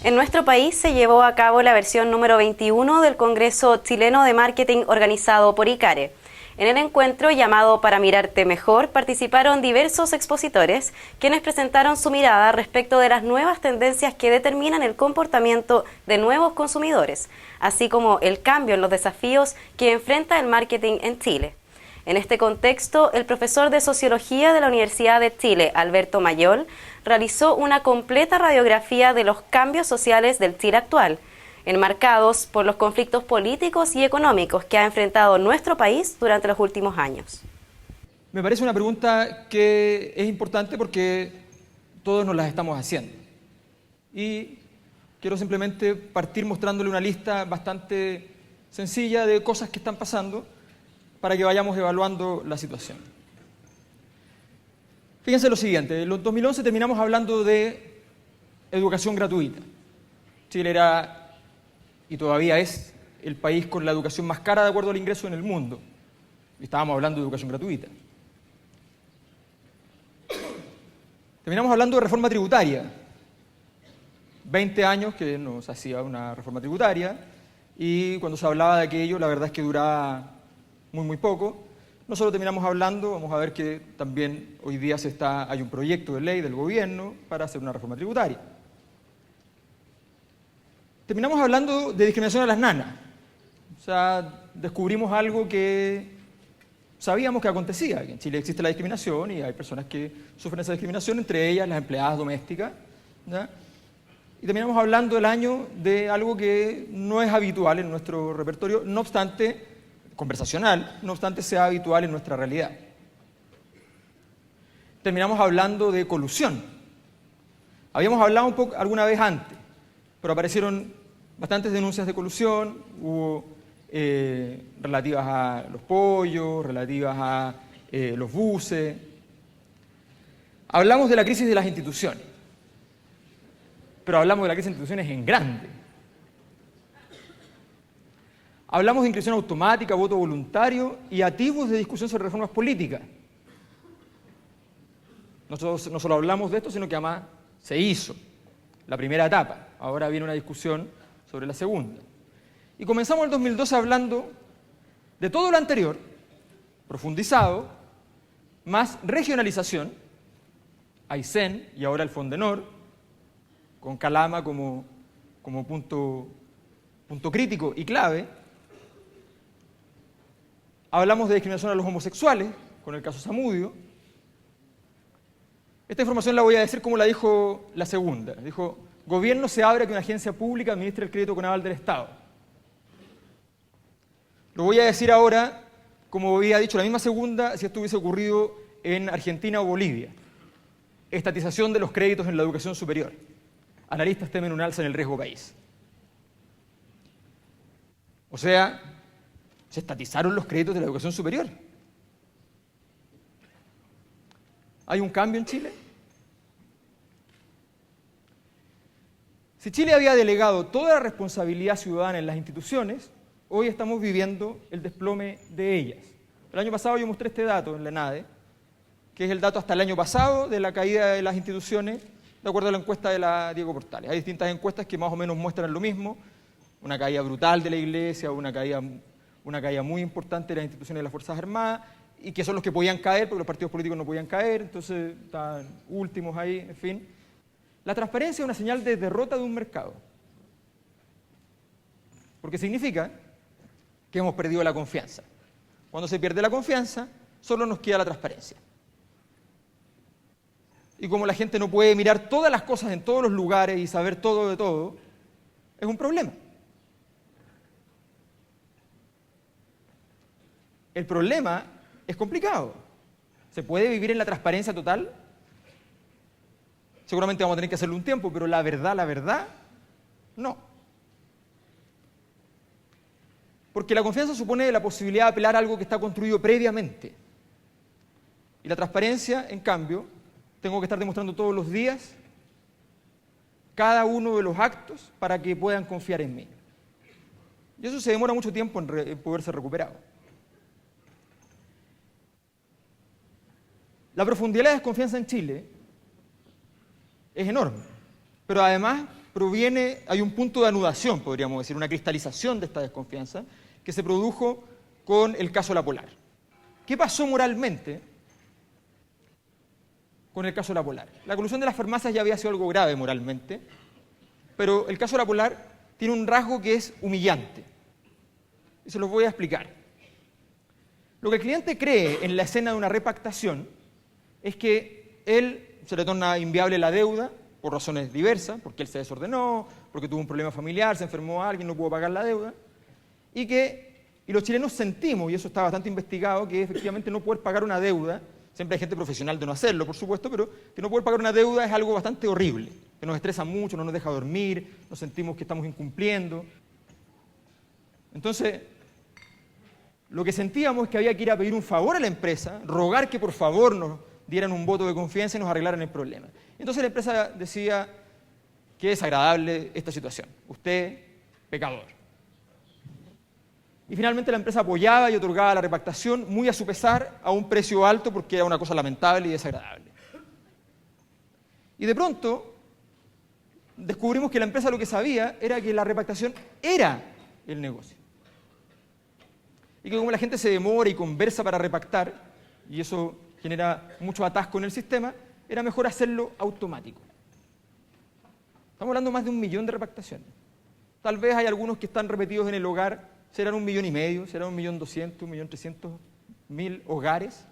En nuestro país se llevó a cabo la versión número 21 del Congreso Chileno de Marketing organizado por ICARE. En el encuentro llamado Para Mirarte Mejor participaron diversos expositores, quienes presentaron su mirada respecto de las nuevas tendencias que determinan el comportamiento de nuevos consumidores, así como el cambio en los desafíos que enfrenta el marketing en Chile. En este contexto, el profesor de Sociología de la Universidad de Chile, Alberto Mayol, realizó una completa radiografía de los cambios sociales del Chile actual, enmarcados por los conflictos políticos y económicos que ha enfrentado nuestro país durante los últimos años. Me parece una pregunta que es importante porque todos nos las estamos haciendo. Y quiero simplemente partir mostrándole una lista bastante sencilla de cosas que están pasando para que vayamos evaluando la situación. Fíjense lo siguiente, en el 2011 terminamos hablando de educación gratuita. Chile era, y todavía es, el país con la educación más cara de acuerdo al ingreso en el mundo. Y estábamos hablando de educación gratuita. Terminamos hablando de reforma tributaria. 20 años que nos hacía una reforma tributaria, y cuando se hablaba de aquello, la verdad es que duraba muy poco. No solo terminamos hablando, vamos a ver que también hoy día hay un proyecto de ley del gobierno para hacer una reforma tributaria. Terminamos hablando de discriminación a las nanas. O sea, descubrimos algo que sabíamos que acontecía, que en Chile existe la discriminación y hay personas que sufren esa discriminación, entre ellas las empleadas domésticas, ¿ya? Y terminamos hablando del año de algo que no es habitual en nuestro repertorio, no obstante, conversacional, no obstante sea habitual en nuestra realidad. Terminamos hablando de colusión. Habíamos hablado un poco alguna vez antes, pero aparecieron bastantes denuncias de colusión, hubo relativas a los pollos, relativas a los buses. Hablamos de la crisis de las instituciones, pero hablamos de la crisis de instituciones en grande. Hablamos de inscripción automática, voto voluntario y atisbos de discusión sobre reformas políticas. Nosotros no solo hablamos de esto, sino que además se hizo la primera etapa. Ahora viene una discusión sobre la segunda. Y comenzamos el 2012 hablando de todo lo anterior, profundizado, más regionalización, Aysén y ahora el Fondenor, con Calama como punto crítico y clave. Hablamos de discriminación a los homosexuales, con el caso Zamudio. Esta información la voy a decir como la dijo la segunda. Dijo, gobierno se abre a que una agencia pública administre el crédito con aval del Estado. Lo voy a decir ahora, como había dicho la misma segunda, si esto hubiese ocurrido en Argentina o Bolivia. Estatización de los créditos en la educación superior. Analistas temen un alza en el riesgo país. O sea, se estatizaron los créditos de la educación superior. ¿Hay un cambio en Chile? Si Chile había delegado toda la responsabilidad ciudadana en las instituciones, hoy estamos viviendo el desplome de ellas. El año pasado yo mostré este dato en la ENADE, que es el dato hasta el año pasado de la caída de las instituciones, de acuerdo a la encuesta de la Diego Portales. Hay distintas encuestas que más o menos muestran lo mismo, una caída brutal de la Iglesia, una caída muy importante de las instituciones de las Fuerzas Armadas, y que son los que podían caer, porque los partidos políticos no podían caer, entonces estaban últimos ahí, en fin. La transparencia es una señal de derrota de un mercado, porque significa que hemos perdido la confianza. Cuando se pierde la confianza, solo nos queda la transparencia. Y como la gente no puede mirar todas las cosas en todos los lugares y saber todo de todo, es un problema. El problema es complicado. ¿Se puede vivir en la transparencia total? Seguramente vamos a tener que hacerlo un tiempo, pero la verdad, no. Porque la confianza supone la posibilidad de apelar a algo que está construido previamente. Y la transparencia, en cambio, tengo que estar demostrando todos los días cada uno de los actos para que puedan confiar en mí. Y eso se demora mucho tiempo en poderse recuperar. La profundidad de la desconfianza en Chile es enorme, pero además hay un punto de anudación, podríamos decir, una cristalización de esta desconfianza que se produjo con el caso La Polar. ¿Qué pasó moralmente con el caso La Polar? La colusión de las farmacias ya había sido algo grave moralmente, pero el caso La Polar tiene un rasgo que es humillante. Y se los voy a explicar. Lo que el cliente cree en la escena de una repactación es que él se le torna inviable la deuda por razones diversas, porque él se desordenó, porque tuvo un problema familiar, se enfermó a alguien, no pudo pagar la deuda, y los chilenos sentimos, y eso está bastante investigado, que efectivamente no poder pagar una deuda, siempre hay gente profesional de no hacerlo, por supuesto, pero que no poder pagar una deuda es algo bastante horrible, que nos estresa mucho, no nos deja dormir, nos sentimos que estamos incumpliendo. Entonces, lo que sentíamos es que había que ir a pedir un favor a la empresa, rogar que por favor nos dieran un voto de confianza y nos arreglaran el problema. Entonces la empresa decía que es agradable esta situación, usted, pecador. Y finalmente la empresa apoyaba y otorgaba la repactación muy a su pesar, a un precio alto porque era una cosa lamentable y desagradable. Y de pronto descubrimos que la empresa lo que sabía era que la repactación era el negocio. Y que como la gente se demora y conversa para repactar, y eso genera mucho atasco en el sistema, era mejor hacerlo automático. Estamos hablando de más de 1 millón de repactaciones. Tal vez hay algunos que están repetidos en el hogar, serán 1,5 millones, serán 1.200.000, 1.300.000 hogares.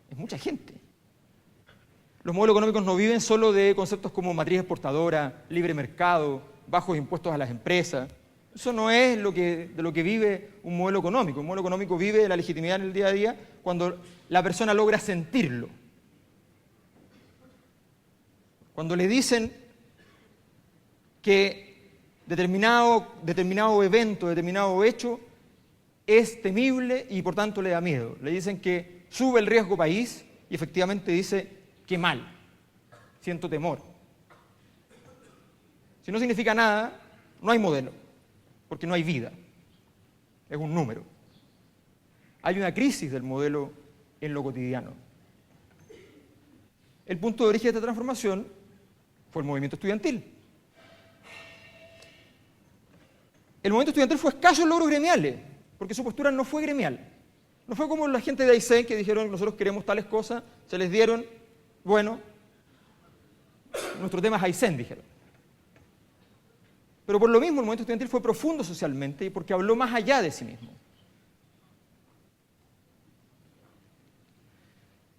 Es mucha gente. Los modelos económicos no viven solo de conceptos como matriz exportadora, libre mercado, bajos impuestos a las empresas. Eso no es de lo que vive un modelo económico. Un modelo económico vive de la legitimidad en el día a día cuando la persona logra sentirlo. Cuando le dicen que determinado evento, determinado hecho es temible y por tanto le da miedo. Le dicen que sube el riesgo país y efectivamente dice, qué mal, siento temor. Si no significa nada, no hay modelo, porque no hay vida, es un número. Hay una crisis del modelo en lo cotidiano. El punto de origen de esta transformación fue el movimiento estudiantil. El movimiento estudiantil fue escaso en logros gremiales, porque su postura no fue gremial. No fue como la gente de Aysén que dijeron, nosotros queremos tales cosas, se les dieron, bueno, nuestro tema es Aysén, dijeron. Pero por lo mismo el movimiento estudiantil fue profundo socialmente y porque habló más allá de sí mismo.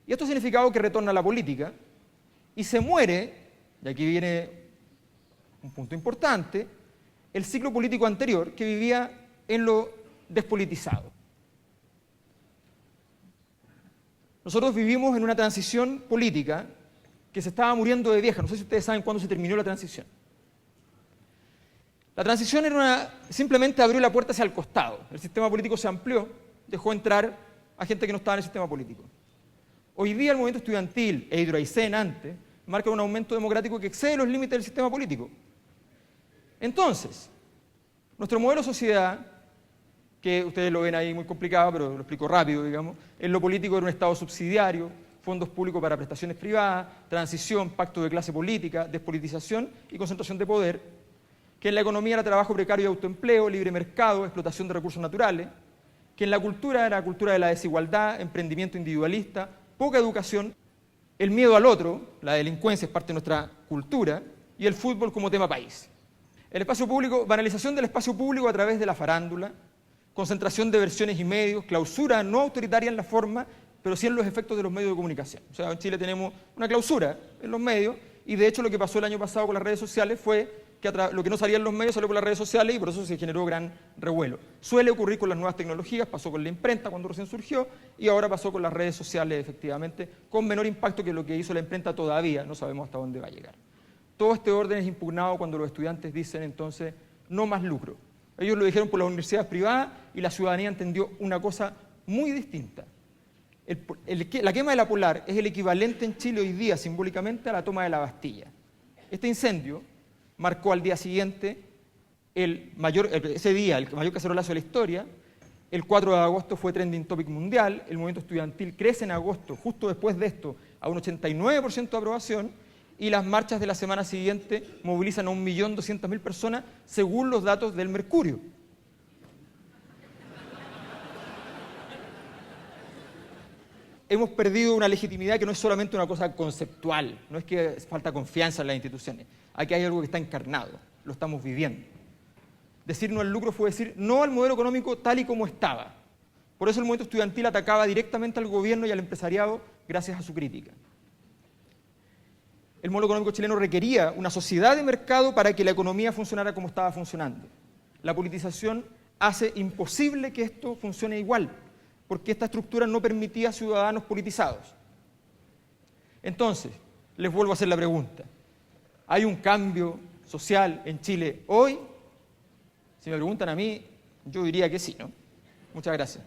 Y esto ha significado que retorna a la política y se muere, y aquí viene un punto importante, el ciclo político anterior que vivía en lo despolitizado. Nosotros vivimos en una transición política que se estaba muriendo de vieja. No sé si ustedes saben cuándo se terminó la transición. La transición simplemente abrió la puerta hacia el costado. El sistema político se amplió, dejó entrar a gente que no estaba en el sistema político. Hoy día el movimiento estudiantil e Hidro Aysén antes marca un aumento democrático que excede los límites del sistema político. Entonces, nuestro modelo de sociedad, que ustedes lo ven ahí muy complicado, pero lo explico rápido, digamos, en lo político era un Estado subsidiario, fondos públicos para prestaciones privadas, transición, pacto de clase política, despolitización y concentración de poder, que en la economía era trabajo precario y autoempleo, libre mercado, explotación de recursos naturales, que en la cultura era cultura de la desigualdad, emprendimiento individualista, poca educación, el miedo al otro, la delincuencia es parte de nuestra cultura, y el fútbol como tema país. El espacio público, banalización del espacio público a través de la farándula, concentración de versiones y medios, clausura no autoritaria en la forma, pero sí en los efectos de los medios de comunicación. O sea, en Chile tenemos una clausura en los medios, y de hecho lo que pasó el año pasado con las redes sociales fue que lo que no salía en los medios salió por las redes sociales y por eso se generó gran revuelo. Suele ocurrir con las nuevas tecnologías, pasó con la imprenta cuando recién surgió y ahora pasó con las redes sociales efectivamente, con menor impacto que lo que hizo la imprenta todavía, no sabemos hasta dónde va a llegar. Todo este orden es impugnado cuando los estudiantes dicen entonces no más lucro. Ellos lo dijeron por las universidades privadas y la ciudadanía entendió una cosa muy distinta. La quema de la Polar es el equivalente en Chile hoy día simbólicamente a la toma de la Bastilla. Este incendio marcó al día siguiente el mayor cacerolazo de la historia. El 4 de agosto fue trending topic mundial, el movimiento estudiantil crece en agosto, justo después de esto, a un 89% de aprobación, y las marchas de la semana siguiente movilizan a 1.200.000 personas según los datos del Mercurio. Hemos perdido una legitimidad que no es solamente una cosa conceptual, no es que falta confianza en las instituciones. Aquí hay algo que está encarnado, lo estamos viviendo. Decir no al lucro fue decir no al modelo económico tal y como estaba. Por eso el movimiento estudiantil atacaba directamente al gobierno y al empresariado gracias a su crítica. El modelo económico chileno requería una sociedad de mercado para que la economía funcionara como estaba funcionando. La politización hace imposible que esto funcione igual, porque esta estructura no permitía ciudadanos politizados. Entonces, les vuelvo a hacer la pregunta. ¿Hay un cambio social en Chile hoy? Si me preguntan a mí, yo diría que sí, ¿no? Muchas gracias.